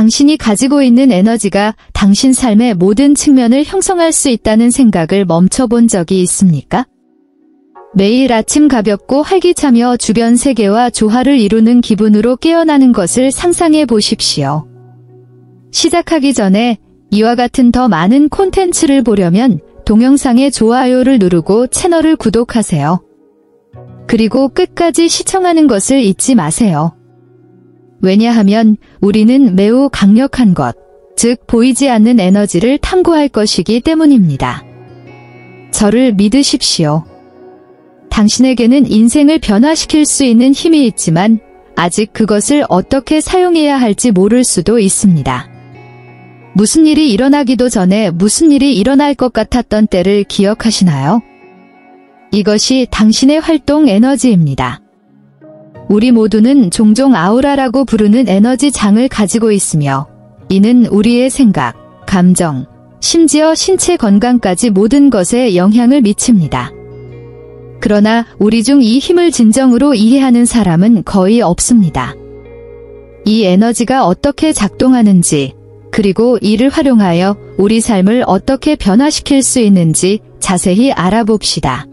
당신이 가지고 있는 에너지가 당신 삶의 모든 측면을 형성할 수 있다는 생각을 멈춰본 적이 있습니까? 매일 아침 가볍고 활기차며 주변 세계와 조화를 이루는 기분으로 깨어나는 것을 상상해 보십시오. 시작하기 전에 이와 같은 더 많은 콘텐츠를 보려면 동영상의 좋아요를 누르고 채널을 구독하세요. 그리고 끝까지 시청하는 것을 잊지 마세요. 왜냐하면 우리는 매우 강력한 것, 즉 보이지 않는 에너지를 탐구할 것이기 때문입니다. 저를 믿으십시오. 당신에게는 인생을 변화시킬 수 있는 힘이 있지만 아직 그것을 어떻게 사용해야 할지 모를 수도 있습니다. 무슨 일이 일어나기도 전에 무슨 일이 일어날 것 같았던 때를 기억하시나요? 이것이 당신의 활동 에너지입니다. 우리 모두는 종종 아우라라고 부르는 에너지 장을 가지고 있으며 이는 우리의 생각, 감정, 심지어 신체 건강까지 모든 것에 영향을 미칩니다. 그러나 우리 중 이 힘을 진정으로 이해하는 사람은 거의 없습니다. 이 에너지가 어떻게 작동하는지, 그리고 이를 활용하여 우리 삶을 어떻게 변화시킬 수 있는지 자세히 알아봅시다.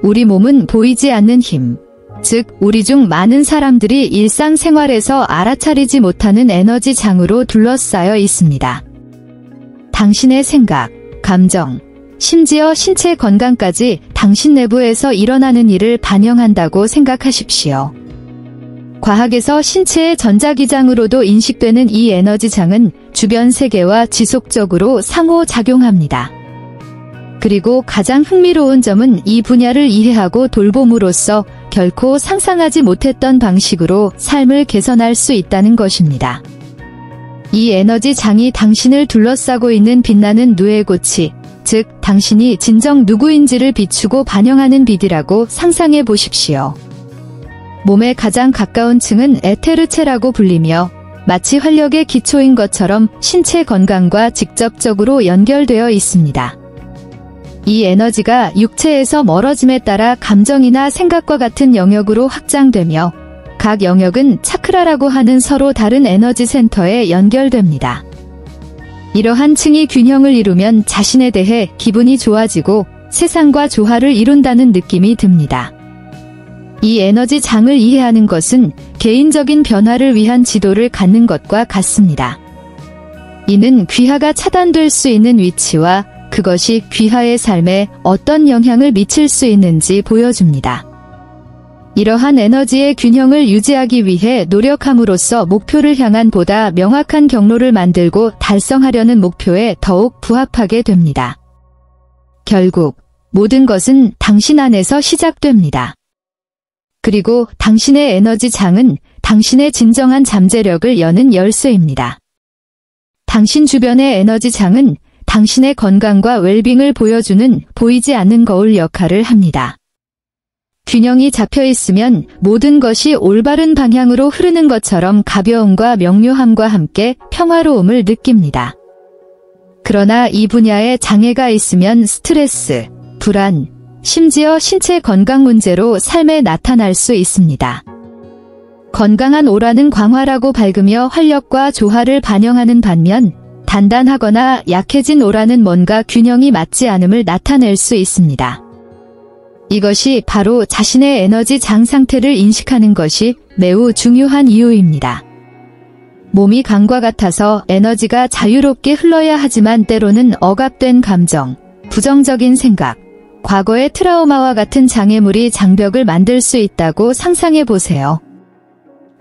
우리 몸은 보이지 않는 힘, 즉 우리 중 많은 사람들이 일상생활에서 알아차리지 못하는 에너지 장으로 둘러싸여 있습니다. 당신의 생각, 감정, 심지어 신체 건강까지 당신 내부에서 일어나는 일을 반영한다고 생각하십시오. 과학에서 신체의 전자기장으로도 인식되는 이 에너지장은 주변 세계와 지속적으로 상호작용합니다. 그리고 가장 흥미로운 점은 이 분야를 이해하고 돌봄으로써 결코 상상하지 못했던 방식으로 삶을 개선할 수 있다는 것입니다. 이 에너지장이 당신을 둘러싸고 있는 빛나는 누에고치, 즉 당신이 진정 누구인지를 비추고 반영하는 빛이라고 상상해 보십시오. 몸의 가장 가까운 층은 에테르체라고 불리며 마치 활력의 기초인 것처럼 신체 건강과 직접적으로 연결되어 있습니다. 이 에너지가 육체에서 멀어짐에 따라 감정이나 생각과 같은 영역으로 확장되며 각 영역은 차크라라고 하는 서로 다른 에너지 센터에 연결됩니다. 이러한 층이 균형을 이루면 자신에 대해 기분이 좋아지고 세상과 조화를 이룬다는 느낌이 듭니다. 이 에너지 장을 이해하는 것은 개인적인 변화를 위한 지도를 갖는 것과 같습니다. 이는 귀하가 차단될 수 있는 위치와 그것이 귀하의 삶에 어떤 영향을 미칠 수 있는지 보여줍니다. 이러한 에너지의 균형을 유지하기 위해 노력함으로써 목표를 향한 보다 명확한 경로를 만들고 달성하려는 목표에 더욱 부합하게 됩니다. 결국 모든 것은 당신 안에서 시작됩니다. 그리고 당신의 에너지 장은 당신의 진정한 잠재력을 여는 열쇠입니다. 당신 주변의 에너지 장은 당신의 건강과 웰빙을 보여주는 보이지 않는 거울 역할을 합니다. 균형이 잡혀 있으면 모든 것이 올바른 방향으로 흐르는 것처럼 가벼움과 명료함과 함께 평화로움을 느낍니다. 그러나 이 분야에 장애가 있으면 스트레스, 불안, 심지어 신체 건강 문제로 삶에 나타날 수 있습니다. 건강한 오라는 광활하고 밝으며 활력과 조화를 반영하는 반면 단단하거나 약해진 오라는 뭔가 균형이 맞지 않음을 나타낼 수 있습니다. 이것이 바로 자신의 에너지 장 상태를 인식하는 것이 매우 중요한 이유입니다. 몸이 강과 같아서 에너지가 자유롭게 흘러야 하지만 때로는 억압된 감정, 부정적인 생각, 과거의 트라우마와 같은 장애물이 장벽을 만들 수 있다고 상상해 보세요.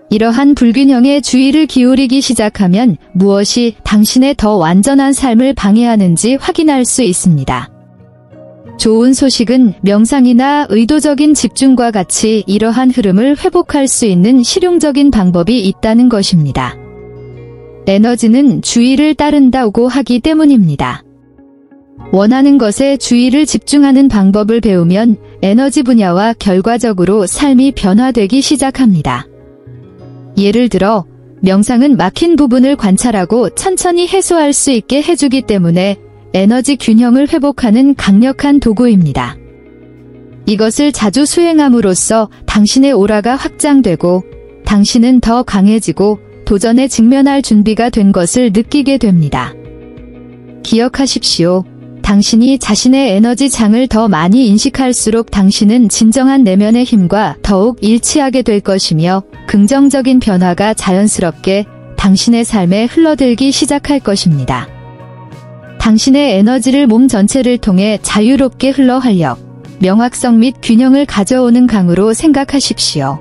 이러한 불균형에 주의를 기울이기 시작하면 무엇이 당신의 더 완전한 삶을 방해하는지 확인할 수 있습니다. 좋은 소식은 명상이나 의도적인 집중과 같이 이러한 흐름을 회복할 수 있는 실용적인 방법이 있다는 것입니다. 에너지는 주의를 따른다고 하기 때문입니다. 원하는 것에 주의를 집중하는 방법을 배우면 에너지 분야와 결과적으로 삶이 변화되기 시작합니다. 예를 들어 명상은 막힌 부분을 관찰하고 천천히 해소할 수 있게 해주기 때문에 에너지 균형을 회복하는 강력한 도구입니다. 이것을 자주 수행함으로써 당신의 오라가 확장되고 당신은 더 강해지고 도전에 직면할 준비가 된 것을 느끼게 됩니다. 기억하십시오. 당신이 자신의 에너지 장을 더 많이 인식할수록 당신은 진정한 내면의 힘과 더욱 일치하게 될 것이며 긍정적인 변화가 자연스럽게 당신의 삶에 흘러들기 시작할 것입니다. 당신의 에너지를 몸 전체를 통해 자유롭게 흘러 활력, 명확성 및 균형을 가져오는 강으로 생각하십시오.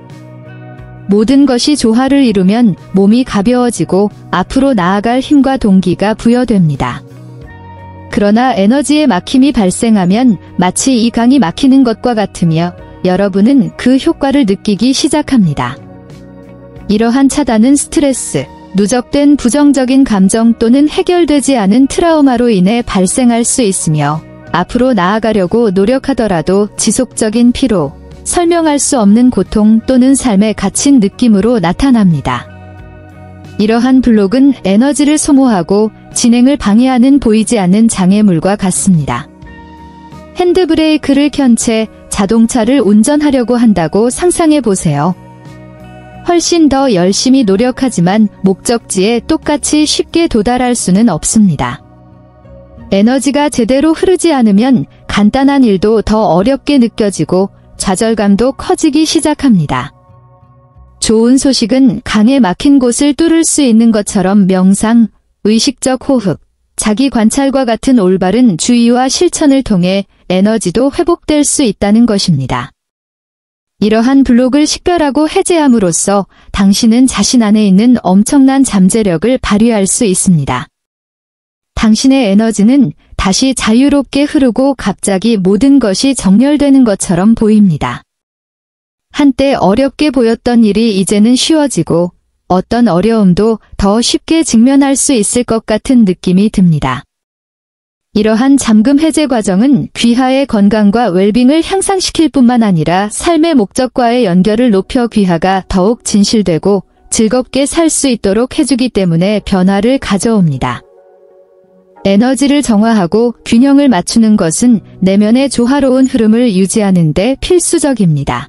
모든 것이 조화를 이루면 몸이 가벼워지고 앞으로 나아갈 힘과 동기가 부여됩니다. 그러나 에너지의 막힘이 발생하면 마치 이 강이 막히는 것과 같으며 여러분은 그 효과를 느끼기 시작합니다. 이러한 차단은 스트레스, 누적된 부정적인 감정 또는 해결되지 않은 트라우마로 인해 발생할 수 있으며 앞으로 나아가려고 노력하더라도 지속적인 피로, 설명할 수 없는 고통 또는 삶에 갇힌 느낌으로 나타납니다. 이러한 블록은 에너지를 소모하고 진행을 방해하는 보이지 않는 장애물과 같습니다. 핸드브레이크를 켠 채 자동차를 운전하려고 한다고 상상해 보세요. 훨씬 더 열심히 노력하지만 목적지에 똑같이 쉽게 도달할 수는 없습니다. 에너지가 제대로 흐르지 않으면 간단한 일도 더 어렵게 느껴지고 좌절감도 커지기 시작합니다. 좋은 소식은 강에 막힌 곳을 뚫을 수 있는 것처럼 명상, 의식적 호흡, 자기 관찰과 같은 올바른 주의와 실천을 통해 에너지도 회복될 수 있다는 것입니다. 이러한 블록을 식별하고 해제함으로써 당신은 자신 안에 있는 엄청난 잠재력을 발휘할 수 있습니다. 당신의 에너지는 다시 자유롭게 흐르고 갑자기 모든 것이 정렬되는 것처럼 보입니다. 한때 어렵게 보였던 일이 이제는 쉬워지고 어떤 어려움도 더 쉽게 직면할 수 있을 것 같은 느낌이 듭니다. 이러한 잠금 해제 과정은 귀하의 건강과 웰빙을 향상시킬 뿐만 아니라 삶의 목적과의 연결을 높여 귀하가 더욱 진실되고 즐겁게 살 수 있도록 해주기 때문에 변화를 가져옵니다. 에너지를 정화하고 균형을 맞추는 것은 내면의 조화로운 흐름을 유지하는 데 필수적입니다.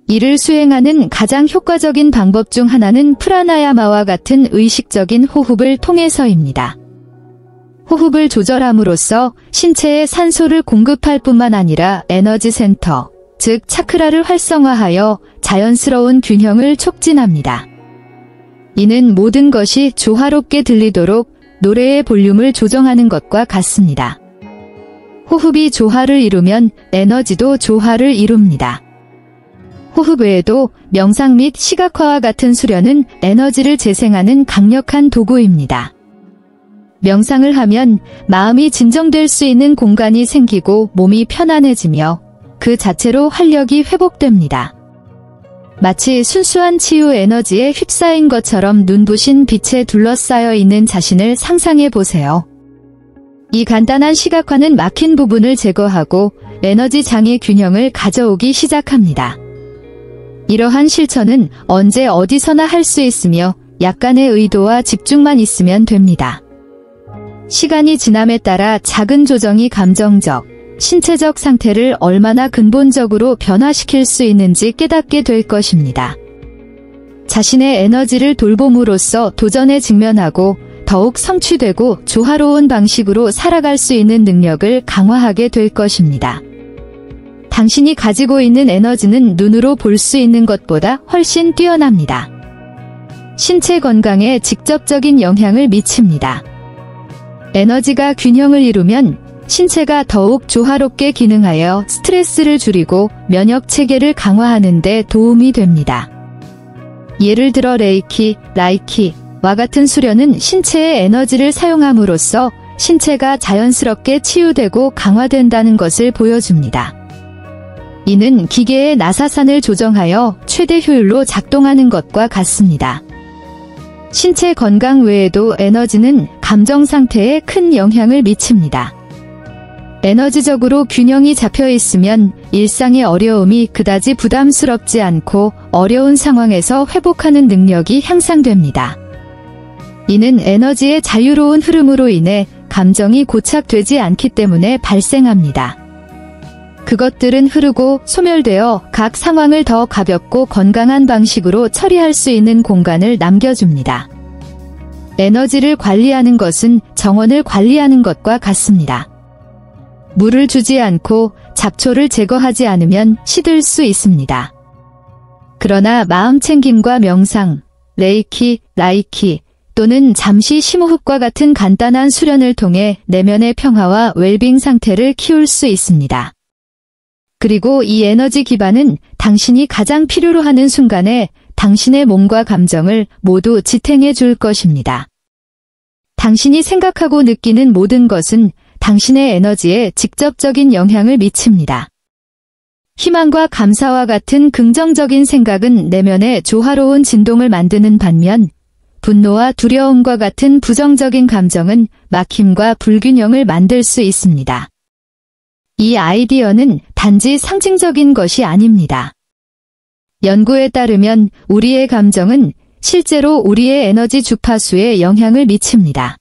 이를 수행하는 가장 효과적인 방법 중 하나는 프라나야마와 같은 의식적인 호흡을 통해서입니다. 호흡을 조절함으로써 신체에 산소를 공급할 뿐만 아니라 에너지 센터, 즉 차크라를 활성화하여 자연스러운 균형을 촉진합니다. 이는 모든 것이 조화롭게 들리도록 노래의 볼륨을 조정하는 것과 같습니다. 호흡이 조화를 이루면 에너지도 조화를 이룹니다. 호흡 외에도 명상 및 시각화와 같은 수련은 에너지를 재생하는 강력한 도구입니다. 명상을 하면 마음이 진정될 수 있는 공간이 생기고 몸이 편안해지며 그 자체로 활력이 회복됩니다. 마치 순수한 치유 에너지에 휩싸인 것처럼 눈부신 빛에 둘러싸여 있는 자신을 상상해 보세요. 이 간단한 시각화는 막힌 부분을 제거하고 에너지 장의 균형을 가져오기 시작합니다. 이러한 실천은 언제 어디서나 할 수 있으며 약간의 의도와 집중만 있으면 됩니다. 시간이 지남에 따라 작은 조정이 감정적, 신체적 상태를 얼마나 근본적으로 변화시킬 수 있는지 깨닫게 될 것입니다. 자신의 에너지를 돌봄으로써 도전에 직면하고 더욱 성취되고 조화로운 방식으로 살아갈 수 있는 능력을 강화하게 될 것입니다. 당신이 가지고 있는 에너지는 눈으로 볼 수 있는 것보다 훨씬 뛰어납니다. 신체 건강에 직접적인 영향을 미칩니다. 에너지가 균형을 이루면 신체가 더욱 조화롭게 기능하여 스트레스를 줄이고 면역 체계를 강화하는 데 도움이 됩니다. 예를 들어 레이키, 라이키와 같은 수련은 신체의 에너지를 사용함으로써 신체가 자연스럽게 치유되고 강화된다는 것을 보여줍니다. 이는 기계의 나사산을 조정하여 최대 효율로 작동하는 것과 같습니다. 신체 건강 외에도 에너지는 감정 상태에 큰 영향을 미칩니다. 에너지적으로 균형이 잡혀 있으면 일상의 어려움이 그다지 부담스럽지 않고 어려운 상황에서 회복하는 능력이 향상됩니다. 이는 에너지의 자유로운 흐름으로 인해 감정이 고착되지 않기 때문에 발생합니다. 그것들은 흐르고 소멸되어 각 상황을 더 가볍고 건강한 방식으로 처리할 수 있는 공간을 남겨줍니다. 에너지를 관리하는 것은 정원을 관리하는 것과 같습니다. 물을 주지 않고 잡초를 제거하지 않으면 시들 수 있습니다. 그러나 마음 챙김과 명상, 레이키, 라이키 또는 잠시 심호흡과 같은 간단한 수련을 통해 내면의 평화와 웰빙 상태를 키울 수 있습니다. 그리고 이 에너지 기반은 당신이 가장 필요로 하는 순간에 당신의 몸과 감정을 모두 지탱해 줄 것입니다. 당신이 생각하고 느끼는 모든 것은 당신의 에너지에 직접적인 영향을 미칩니다. 희망과 감사와 같은 긍정적인 생각은 내면의 조화로운 진동을 만드는 반면 분노와 두려움과 같은 부정적인 감정은 막힘과 불균형을 만들 수 있습니다. 이 아이디어는 단지 상징적인 것이 아닙니다. 연구에 따르면 우리의 감정은 실제로 우리의 에너지 주파수에 영향을 미칩니다.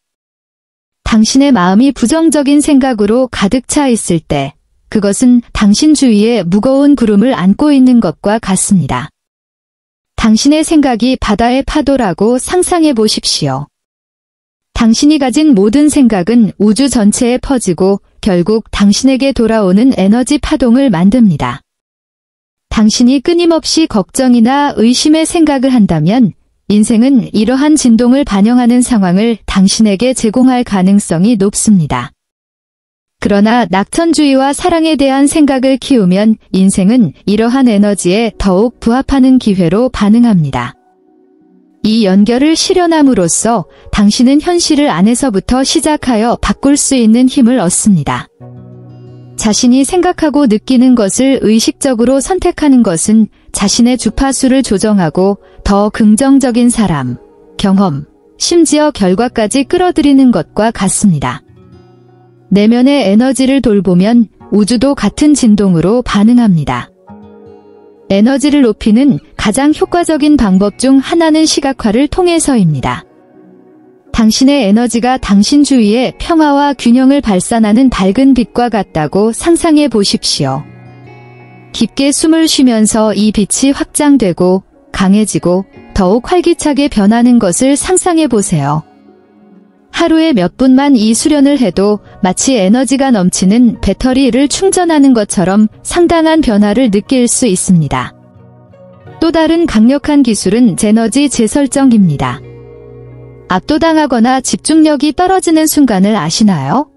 당신의 마음이 부정적인 생각으로 가득 차 있을 때 그것은 당신 주위에 무거운 구름을 안고 있는 것과 같습니다. 당신의 생각이 바다의 파도라고 상상해 보십시오. 당신이 가진 모든 생각은 우주 전체에 퍼지고 결국 당신에게 돌아오는 에너지 파동을 만듭니다. 당신이 끊임없이 걱정이나 의심의 생각을 한다면 인생은 이러한 진동을 반영하는 상황을 당신에게 제공할 가능성이 높습니다. 그러나 낙천주의와 사랑에 대한 생각을 키우면 인생은 이러한 에너지에 더욱 부합하는 기회로 반응합니다. 이 연결을 실현함으로써 당신은 현실을 안에서부터 시작하여 바꿀 수 있는 힘을 얻습니다. 자신이 생각하고 느끼는 것을 의식적으로 선택하는 것은 자신의 주파수를 조정하고 더 긍정적인 사람, 경험, 심지어 결과까지 끌어들이는 것과 같습니다. 내면의 에너지를 돌보면 우주도 같은 진동으로 반응합니다. 에너지를 높이는 가장 효과적인 방법 중 하나는 시각화를 통해서입니다. 당신의 에너지가 당신 주위에 평화와 균형을 발산하는 밝은 빛과 같다고 상상해 보십시오. 깊게 숨을 쉬면서 이 빛이 확장되고 강해지고 더욱 활기차게 변하는 것을 상상해 보세요. 하루에 몇 분만 이 수련을 해도 마치 에너지가 넘치는 배터리를 충전하는 것처럼 상당한 변화를 느낄 수 있습니다. 또 다른 강력한 기술은 제너지 재설정입니다. 압도당하거나 집중력이 떨어지는 순간을 아시나요?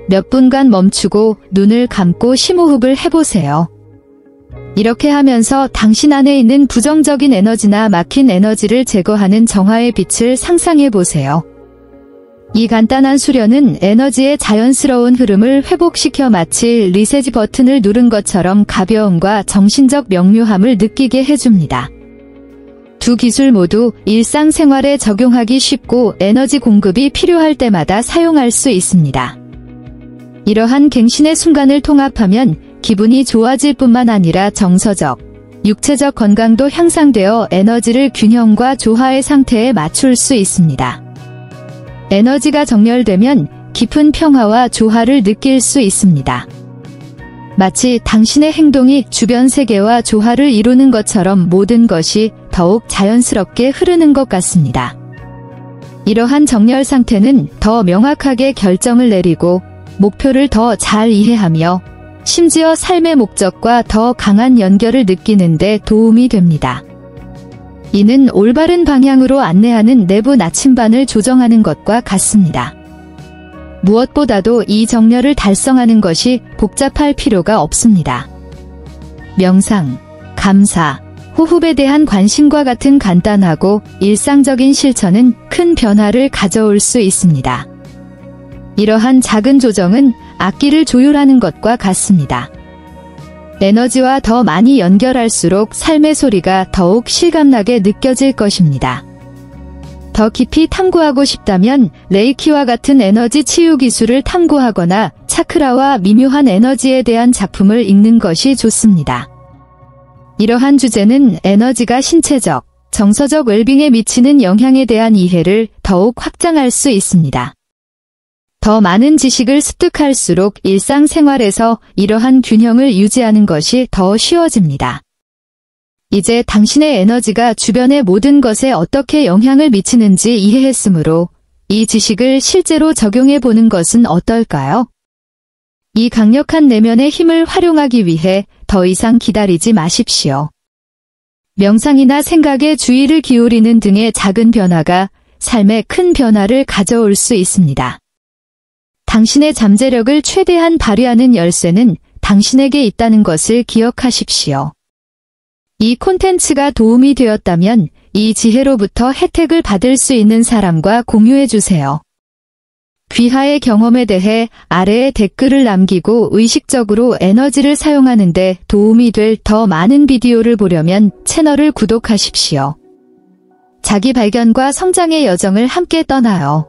몇 분간 멈추고 눈을 감고 심호흡을 해보세요. 이렇게 하면서 당신 안에 있는 부정적인 에너지나 막힌 에너지를 제거하는 정화의 빛을 상상해 보세요. 이 간단한 수련은 에너지의 자연스러운 흐름을 회복시켜 마치 리셋 버튼을 누른 것처럼 가벼움과 정신적 명료함을 느끼게 해줍니다. 두 기술 모두 일상생활에 적용하기 쉽고 에너지 공급이 필요할 때마다 사용할 수 있습니다. 이러한 갱신의 순간을 통합하면 기분이 좋아질 뿐만 아니라 정서적, 육체적 건강도 향상되어 에너지를 균형과 조화의 상태에 맞출 수 있습니다. 에너지가 정렬되면 깊은 평화와 조화를 느낄 수 있습니다. 마치 당신의 행동이 주변 세계와 조화를 이루는 것처럼 모든 것이 더욱 자연스럽게 흐르는 것 같습니다. 이러한 정렬 상태는 더 명확하게 결정을 내리고 목표를 더 잘 이해하며 심지어 삶의 목적과 더 강한 연결을 느끼는 데 도움이 됩니다. 이는 올바른 방향으로 안내하는 내부 나침반을 조정하는 것과 같습니다. 무엇보다도 이 정렬을 달성하는 것이 복잡할 필요가 없습니다. 명상, 감사, 호흡에 대한 관심과 같은 간단하고 일상적인 실천은 큰 변화를 가져올 수 있습니다. 이러한 작은 조정은 악기를 조율하는 것과 같습니다. 에너지와 더 많이 연결할수록 삶의 소리가 더욱 실감나게 느껴질 것입니다. 더 깊이 탐구하고 싶다면 레이키와 같은 에너지 치유 기술을 탐구하거나 차크라와 미묘한 에너지에 대한 작품을 읽는 것이 좋습니다. 이러한 주제는 에너지가 신체적, 정서적 웰빙에 미치는 영향에 대한 이해를 더욱 확장할 수 있습니다. 더 많은 지식을 습득할수록 일상생활에서 이러한 균형을 유지하는 것이 더 쉬워집니다. 이제 당신의 에너지가 주변의 모든 것에 어떻게 영향을 미치는지 이해했으므로 이 지식을 실제로 적용해 보는 것은 어떨까요? 이 강력한 내면의 힘을 활용하기 위해 더 이상 기다리지 마십시오. 명상이나 생각에 주의를 기울이는 등의 작은 변화가 삶에 큰 변화를 가져올 수 있습니다. 당신의 잠재력을 최대한 발휘하는 열쇠는 당신에게 있다는 것을 기억하십시오. 이 콘텐츠가 도움이 되었다면 이 지혜로부터 혜택을 받을 수 있는 사람과 공유해주세요. 귀하의 경험에 대해 아래에 댓글을 남기고 의식적으로 에너지를 사용하는 데 도움이 될 더 많은 비디오를 보려면 채널을 구독하십시오. 자기 발견과 성장의 여정을 함께 떠나요.